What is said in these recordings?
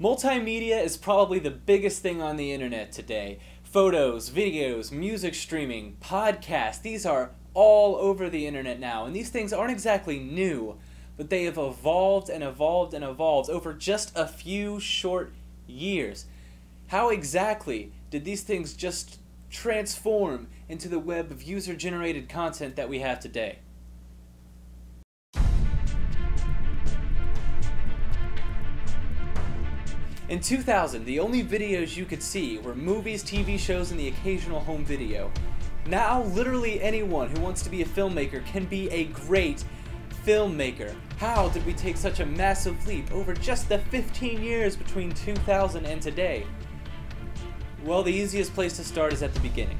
Multimedia is probably the biggest thing on the internet today. Photos, videos, music streaming, podcasts, these are all over the internet now, and these things aren't exactly new, but they have evolved and evolved and evolved over just a few short years. How exactly did these things just transform into the web of user-generated content that we have today? In 2000, the only videos you could see were movies, TV shows, and the occasional home video. Now, literally anyone who wants to be a filmmaker can be a great filmmaker. How did we take such a massive leap over just the 15 years between 2000 and today? Well, the easiest place to start is at the beginning.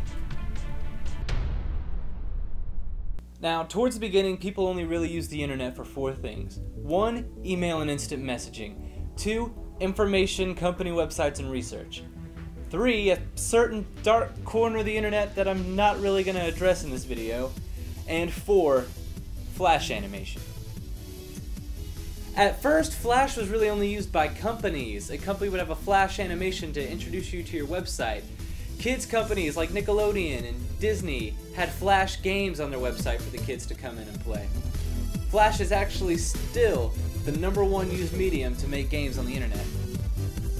Now, towards the beginning, people only really used the internet for four things. 1. Email and instant messaging. 2. Information, company websites, and research. 3. A certain dark corner of the internet that I'm not really going to address in this video. And 4. Flash animation. At first, Flash was really only used by companies. A company would have a Flash animation to introduce you to your website. Kids companies like Nickelodeon and Disney had Flash games on their website for the kids to come in and play. Flash is actually still the #1 used medium to make games on the internet.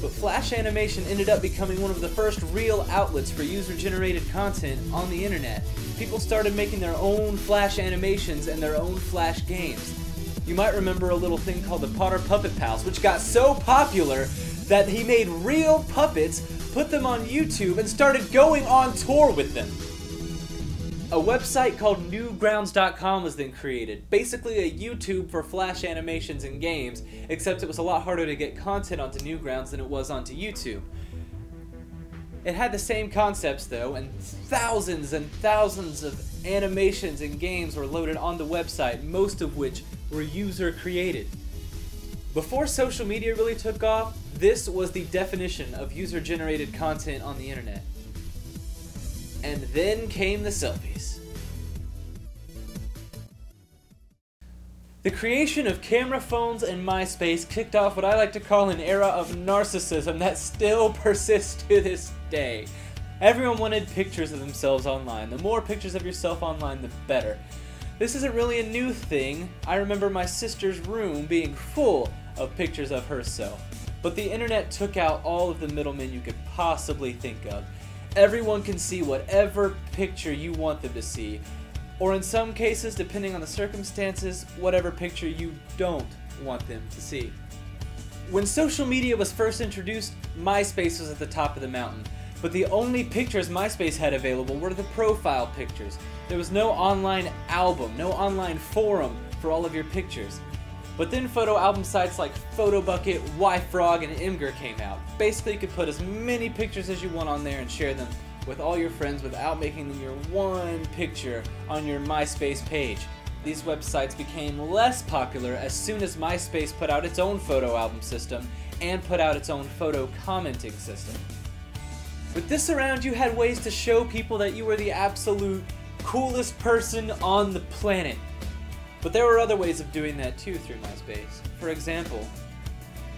But Flash animation ended up becoming one of the first real outlets for user-generated content on the internet. People started making their own Flash animations and their own Flash games. You might remember a little thing called the Potter Puppet Pals, which got so popular that he made real puppets, put them on YouTube, and started going on tour with them. A website called Newgrounds.com was then created, basically a YouTube for Flash animations and games, except it was a lot harder to get content onto Newgrounds than it was onto YouTube. It had the same concepts though, and thousands of animations and games were loaded on the website, most of which were user created. Before social media really took off, this was the definition of user-generated content on the internet. And then came the selfies. The creation of camera phones and MySpace kicked off what I like to call an era of narcissism that still persists to this day. Everyone wanted pictures of themselves online. The more pictures of yourself online, the better. This isn't really a new thing. I remember my sister's room being full of pictures of herself. But the internet took out all of the middlemen you could possibly think of. Everyone can see whatever picture you want them to see, or in some cases, depending on the circumstances, whatever picture you don't want them to see. When social media was first introduced, MySpace was at the top of the mountain, but the only pictures MySpace had available were the profile pictures. There was no online album, no online forum for all of your pictures. But then photo album sites like PhotoBucket, YFrog, and Imgur came out. Basically, you could put as many pictures as you want on there and share them with all your friends without making them your one picture on your MySpace page. These websites became less popular as soon as MySpace put out its own photo album system and put out its own photo commenting system. With this around, you had ways to show people that you were the absolute coolest person on the planet. But there were other ways of doing that too through MySpace. For example,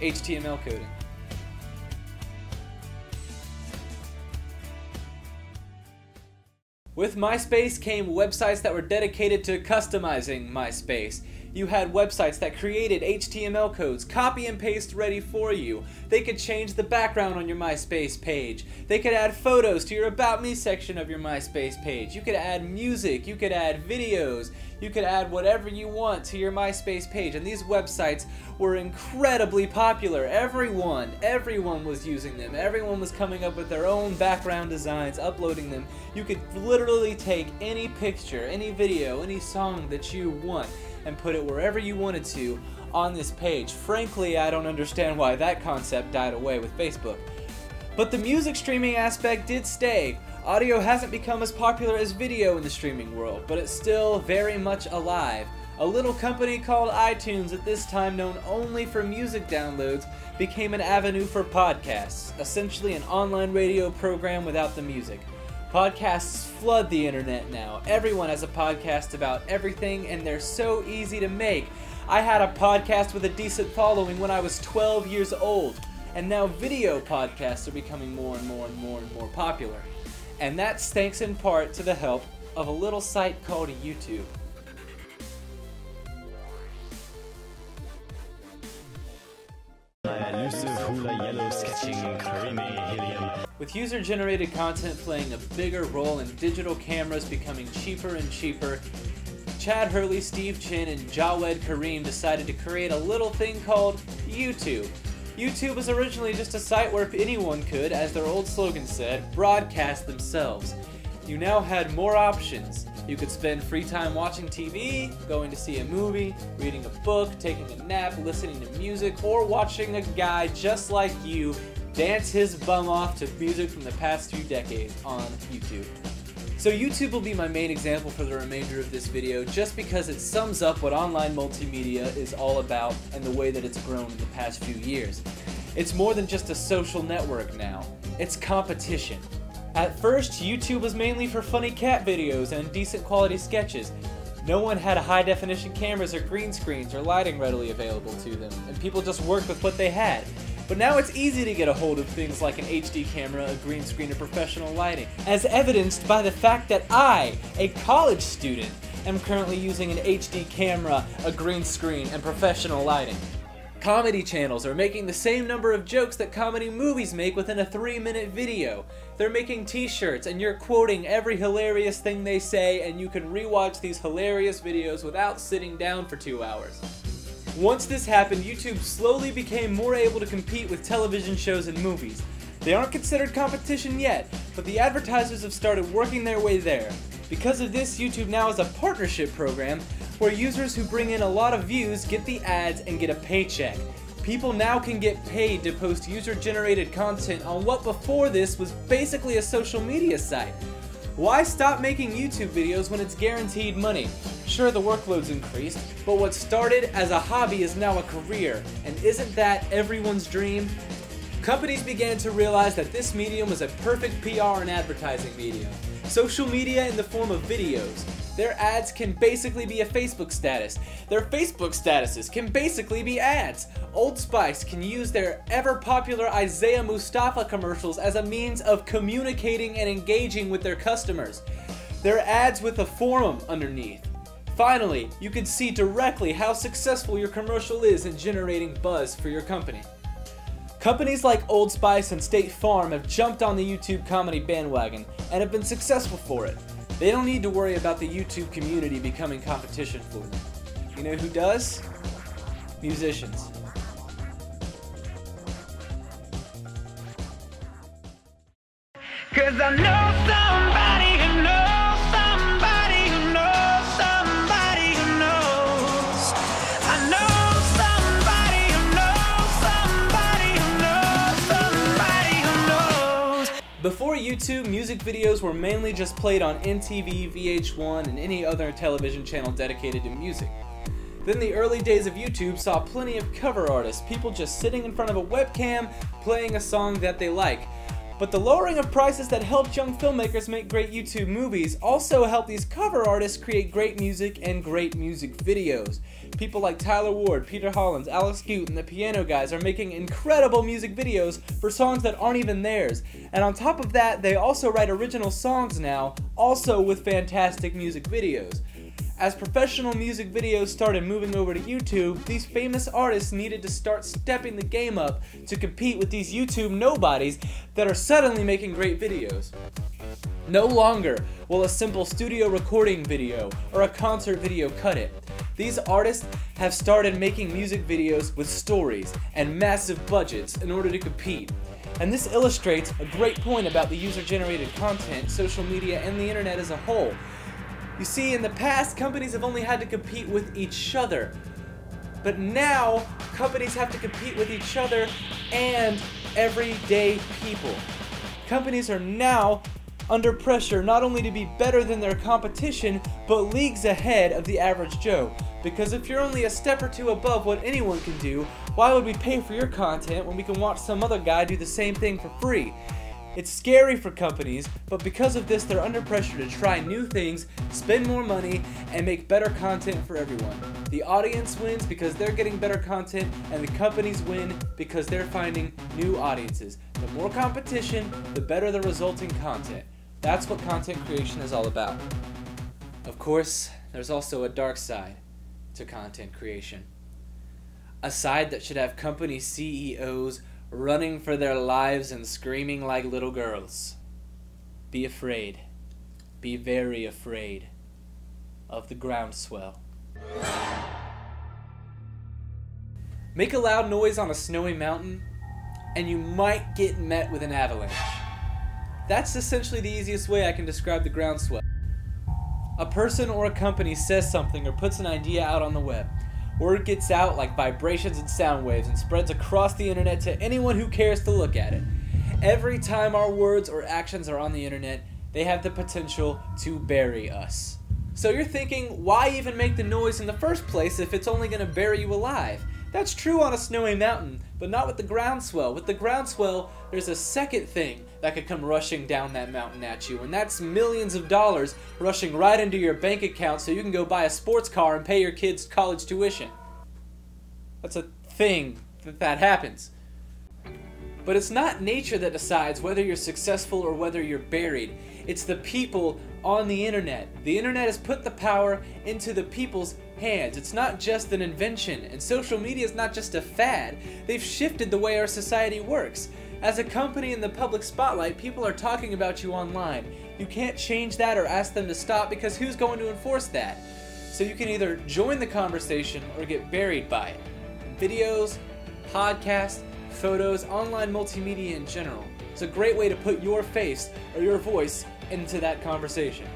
HTML coding. With MySpace came websites that were dedicated to customizing MySpace. You had websites that created HTML codes, copy and paste ready for you. They could change the background on your MySpace page. They could add photos to your About Me section of your MySpace page. You could add music, you could add videos, you could add whatever you want to your MySpace page. And these websites were incredibly popular. Everyone was using them. Everyone was coming up with their own background designs, uploading them. You could literally take any picture, any video, any song that you want and put it wherever you wanted to on this page. Frankly, I don't understand why that concept died away with Facebook. But the music streaming aspect did stay. Audio hasn't become as popular as video in the streaming world, but it's still very much alive. A little company called iTunes, at this time known only for music downloads, became an avenue for podcasts, essentially an online radio program without the music. Podcasts flood the internet now. Everyone has a podcast about everything, and they're so easy to make. I had a podcast with a decent following when I was 12 years old, and now video podcasts are becoming more and more popular. And that's thanks in part to the help of a little site called YouTube. With user-generated content playing a bigger role and digital cameras becoming cheaper and cheaper, Chad Hurley, Steve Chin, and Jawed Karim decided to create a little thing called YouTube. YouTube was originally just a site where anyone could, as their old slogan said, broadcast themselves. You now had more options. You could spend free time watching TV, going to see a movie, reading a book, taking a nap, listening to music, or watching a guy just like you dance his bum off to music from the past few decades on YouTube. So YouTube will be my main example for the remainder of this video just because it sums up what online multimedia is all about and the way that it's grown in the past few years. It's more than just a social network now. It's competition. At first, YouTube was mainly for funny cat videos and decent quality sketches. No one had high-definition cameras or green screens or lighting readily available to them, and people just worked with what they had. But now it's easy to get a hold of things like an HD camera, a green screen, or professional lighting, as evidenced by the fact that I, a college student, am currently using an HD camera, a green screen, and professional lighting. Comedy channels are making the same number of jokes that comedy movies make within a 3-minute video. They're making t-shirts and you're quoting every hilarious thing they say, and you can rewatch these hilarious videos without sitting down for 2 hours. Once this happened, YouTube slowly became more able to compete with television shows and movies. They aren't considered competition yet, but the advertisers have started working their way there. Because of this, YouTube now has a partnership program where users who bring in a lot of views get the ads and get a paycheck. People now can get paid to post user-generated content on what before this was basically a social media site. Why stop making YouTube videos when it's guaranteed money? Sure, the workload's increased, but what started as a hobby is now a career, and isn't that everyone's dream? Companies began to realize that this medium was a perfect PR and advertising medium. Social media in the form of videos. Their ads can basically be a Facebook status. Their Facebook statuses can basically be ads. Old Spice can use their ever-popular Isaiah Mustafa commercials as a means of communicating and engaging with their customers. Their ads with a forum underneath. Finally, you can see directly how successful your commercial is in generating buzz for your company. Companies like Old Spice and State Farm have jumped on the YouTube comedy bandwagon and have been successful for it. They don't need to worry about the YouTube community becoming competition for them. You know who does? Musicians. Cause I know somebody who knows somebody who knows somebody who knows. I know somebody who knows somebody who knows somebody who knows. Before YouTube, music videos were mainly just played on MTV, VH1, and any other television channel dedicated to music. Then the early days of YouTube saw plenty of cover artists, people just sitting in front of a webcam playing a song that they like. But the lowering of prices that helped young filmmakers make great YouTube movies also helped these cover artists create great music and great music videos. People like Tyler Ward, Peter Hollins, Alex Goot, and the Piano Guys are making incredible music videos for songs that aren't even theirs. And on top of that, they also write original songs now, also with fantastic music videos. As professional music videos started moving over to YouTube, these famous artists needed to start stepping the game up to compete with these YouTube nobodies that are suddenly making great videos. No longer will a simple studio recording video or a concert video cut it. These artists have started making music videos with stories and massive budgets in order to compete. And this illustrates a great point about the user-generated content, social media, and the internet as a whole. You see, in the past, companies have only had to compete with each other. But now, companies have to compete with each other and everyday people. Companies are now under pressure not only to be better than their competition, but leagues ahead of the average Joe. Because if you're only a step or two above what anyone can do, why would we pay for your content when we can watch some other guy do the same thing for free? It's scary for companies, but because of this, they're under pressure to try new things, spend more money, and make better content for everyone. The audience wins because they're getting better content, and the companies win because they're finding new audiences. The more competition, the better the resulting content. That's what content creation is all about. Of course, there's also a dark side to content creation. A side that should have company CEOs running for their lives and screaming like little girls. Be afraid. Be very afraid of the groundswell. Make a loud noise on a snowy mountain, and you might get met with an avalanche. That's essentially the easiest way I can describe the groundswell. A person or a company says something or puts an idea out on the web. Word gets out like vibrations and sound waves and spreads across the internet to anyone who cares to look at it. Every time our words or actions are on the internet, they have the potential to bury us. So you're thinking, why even make the noise in the first place if it's only going to bury you alive? That's true on a snowy mountain, but not with the groundswell. With the groundswell, there's a second thing that could come rushing down that mountain at you, and that's millions of dollars rushing right into your bank account so you can go buy a sports car and pay your kids' college tuition. That's a thing that happens. But it's not nature that decides whether you're successful or whether you're buried. It's the people on the internet. The internet has put the power into the people's hands. It's not just an invention, and social media is not just a fad. They've shifted the way our society works. As a company in the public spotlight, people are talking about you online. You can't change that or ask them to stop because who's going to enforce that? So you can either join the conversation or get buried by it. Videos, podcasts, photos, online multimedia in general. It's a great way to put your face or your voice into that conversation.